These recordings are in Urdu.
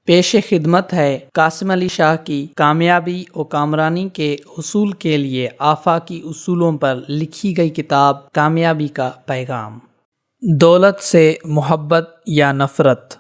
پیش خدمت ہے قاسم علی شاہ کی کامیابی و کامرانی کے حصول کے لیے آفاقی اصولوں پر لکھی گئی کتاب کامیابی کا پیغام۔ دولت سے محبت یا نفرت۔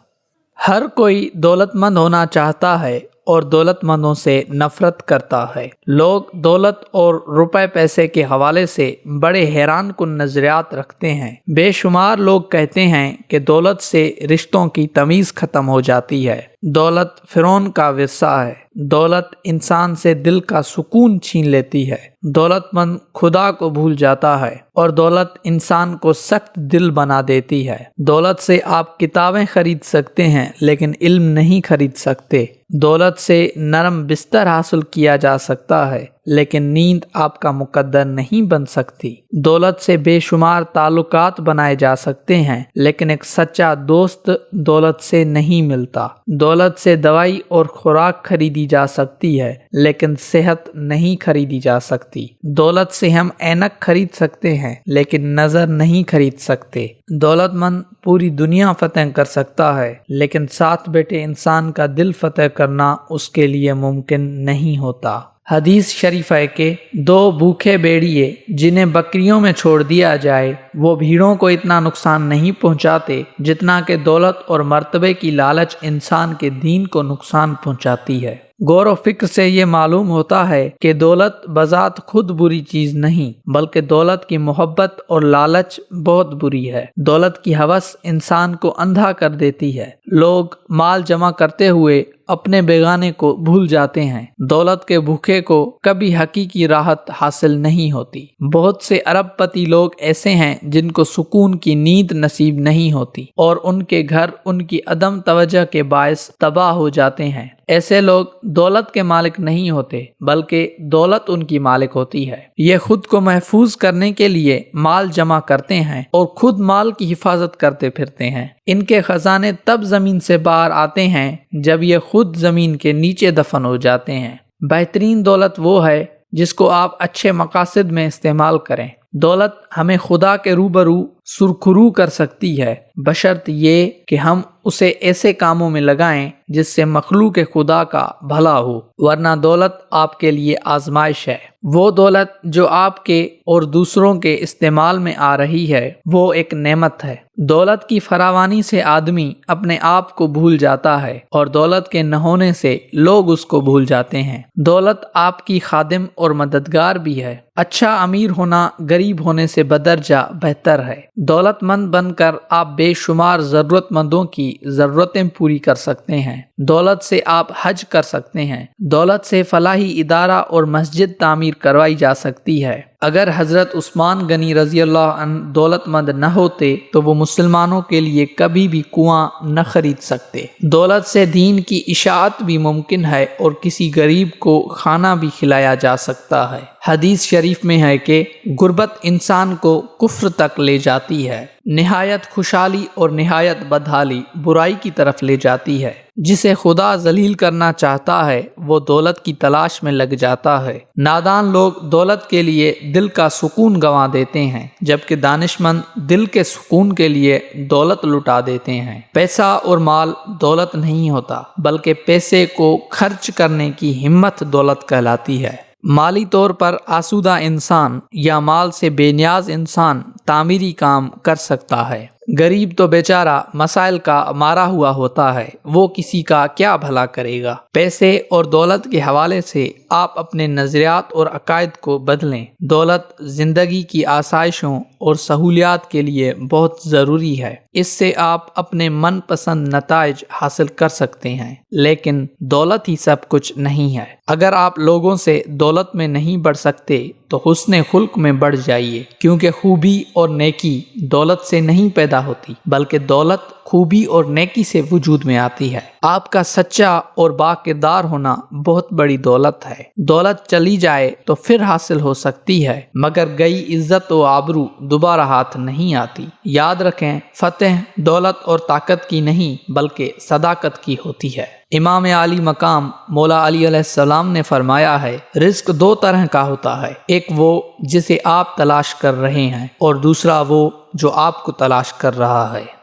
ہر کوئی دولت مند ہونا چاہتا ہے اور دولت مندوں سے نفرت کرتا ہے۔ لوگ دولت اور روپے پیسے کے حوالے سے بڑے حیران کن نظریات رکھتے ہیں۔ بے شمار لوگ کہتے ہیں کہ دولت سے رشتوں کی تمیز ختم ہو جاتی ہے۔ دولت فرعون کا ورثہ ہے۔ دولت انسان سے دل کا سکون چھین لیتی ہے۔ دولت مند خدا کو بھول جاتا ہے اور دولت انسان کو سخت دل بنا دیتی ہے۔ دولت سے آپ کتابیں خرید سکتے ہیں لیکن علم نہیں خرید سکتے۔ دولت سے نرم بستر حاصل کیا جا سکتا ہے لیکن نیند آپ کا مقدر نہیں بن سکتی۔ دولت سے بے شمار تعلقات بنائے جا سکتے ہیں لیکن ایک سچا دوست دولت سے نہیں ملتا۔ دولت سے دوائی اور خوراک خریدی جا سکتی ہے لیکن صحت نہیں خریدی جا سکتی۔ دولت سے ہم اینک خرید سکتے ہیں لیکن نظر نہیں خرید سکتے۔ دولت مند پوری دنیا فتح کر سکتا ہے لیکن ساتھ بیٹھے انسان کا دل فتح کرنا اس کے لیے ممکن نہیں ہوتا۔ حدیث شریف ہے کہ دو بھوکے بھیڑیے جنہیں بکریوں میں چھوڑ دیا جائے وہ بھیڑوں کو اتنا نقصان نہیں پہنچاتے جتنا کہ دولت اور مرتبے کی لالچ انسان کے دین کو نقصان پہنچاتی ہے۔ غور و فکر سے یہ معلوم ہوتا ہے کہ دولت بذات خود بری چیز نہیں بلکہ دولت کی محبت اور لالچ بہت بری ہے۔ دولت کی ہوس انسان کو اندھا کر دیتی ہے۔ لوگ مال جمع کرتے ہوئے اپنے بیگانے کو بھول جاتے ہیں۔ دولت کے بھوکے کو کبھی حقیقی راحت حاصل نہیں ہوتی۔ بہت سے ارب پتی لوگ ایسے ہیں جن کو سکون کی نیند نصیب نہیں ہوتی اور ان کے گھر ان کی عدم توجہ کے باعث تباہ ہو جاتے ہیں۔ ایسے لوگ دولت کے مالک نہیں ہوتے بلکہ دولت ان کی مالک ہوتی ہے۔ یہ خود کو محفوظ کرنے کے لیے مال جمع کرتے ہیں اور خود مال کی حفاظت کرتے پھرتے ہیں۔ ان کے خزانے تب زمین سے باہر آتے ہیں جب یہ خود زمین کے نیچے دفن ہو جاتے ہیں۔ بہترین دولت وہ ہے جس کو آپ اچھے مقاصد میں استعمال کریں۔ دولت ہمیں خدا کے روبرو سرخرو کر سکتی ہے بشرط یہ کہ ہم اسے ایسے کاموں میں لگائیں جس سے مخلوق خدا کا بھلا ہو، ورنہ دولت آپ کے لیے آزمائش ہے۔ وہ دولت جو آپ کے اور دوسروں کے استعمال میں آ رہی ہے وہ ایک نعمت ہے۔ دولت کی فراوانی سے آدمی اپنے آپ کو بھول جاتا ہے اور دولت کے نہ ہونے سے لوگ اس کو بھول جاتے ہیں۔ دولت آپ کی خادم اور مددگار بھی ہے۔ اچھا امیر ہونا غریب ہونے سے بدرجہ بہتر ہے۔ دولت مند بن کر آپ بے شمار ضرورت مندوں کی ضرورتیں پوری کر سکتے ہیں۔ دولت سے آپ حج کر سکتے ہیں۔ دولت سے فلاحی ادارہ اور مسجد تعمیر کروائی جا سکتی ہے۔ اگر حضرت عثمان غنی رضی اللہ عنہ دولت مند نہ ہوتے تو وہ مسلمانوں کے لیے کبھی بھی کنواں نہ خرید سکتے۔ دولت سے دین کی اشاعت بھی ممکن ہے اور کسی غریب کو کھانا بھی کھلایا جا سکتا ہے۔ حدیث شریف میں ہے کہ غربت انسان کو کفر تک لے جاتی ہے۔ نہایت خوشحالی اور نہایت بدحالی برائی کی طرف لے جاتی ہے۔ جسے خدا ذلیل کرنا چاہتا ہے وہ دولت کی تلاش میں لگ جاتا ہے۔ نادان لوگ دولت کے لیے دل کا سکون گنوا دیتے ہیں جبکہ دانشمند دل کے سکون کے لیے دولت لٹا دیتے ہیں۔ پیسہ اور مال دولت نہیں ہوتا بلکہ پیسے کو خرچ کرنے کی ہمت دولت کہلاتی ہے۔ مالی طور پر آسودہ انسان یا مال سے بے نیاز انسان تعمیری کام کر سکتا ہے۔ غریب تو بیچارہ مسائل کا مارا ہوا ہوتا ہے، وہ کسی کا کیا بھلا کرے گا۔ پیسے اور دولت کے حوالے سے آپ اپنے نظریات اور عقائد کو بدلیں۔ دولت زندگی کی آسائشوں اور سہولیات کے لیے بہت ضروری ہے۔ اس سے آپ اپنے من پسند نتائج حاصل کر سکتے ہیں لیکن دولت ہی سب کچھ نہیں ہے۔ اگر آپ لوگوں سے دولت میں نہیں بڑھ سکتے تو حسن خلق میں بڑھ جائیے، کیونکہ خوبی اور نیکی دولت سے نہیں پیدا ہوتی بلکہ دولت خوبی اور نیکی سے وجود میں آتی ہے۔ آپ کا سچا اور باکردار ہونا بہت بڑی دولت ہے۔ دولت چلی جائے تو پھر حاصل ہو سکتی ہے مگر گئی عزت و آبرو دوبارہ ہاتھ نہیں آتی۔ یاد رکھیں، فتح دولت اور طاقت کی نہیں بلکہ صداقت کی ہوتی ہے۔ امام عالی مقام مولا علی علیہ السلام نے فرمایا ہے، رزق دو طرح کا ہوتا ہے، ایک وہ جسے آپ تلاش کر رہے ہیں اور دوسرا وہ جو آپ کو تلاش کر رہا ہے۔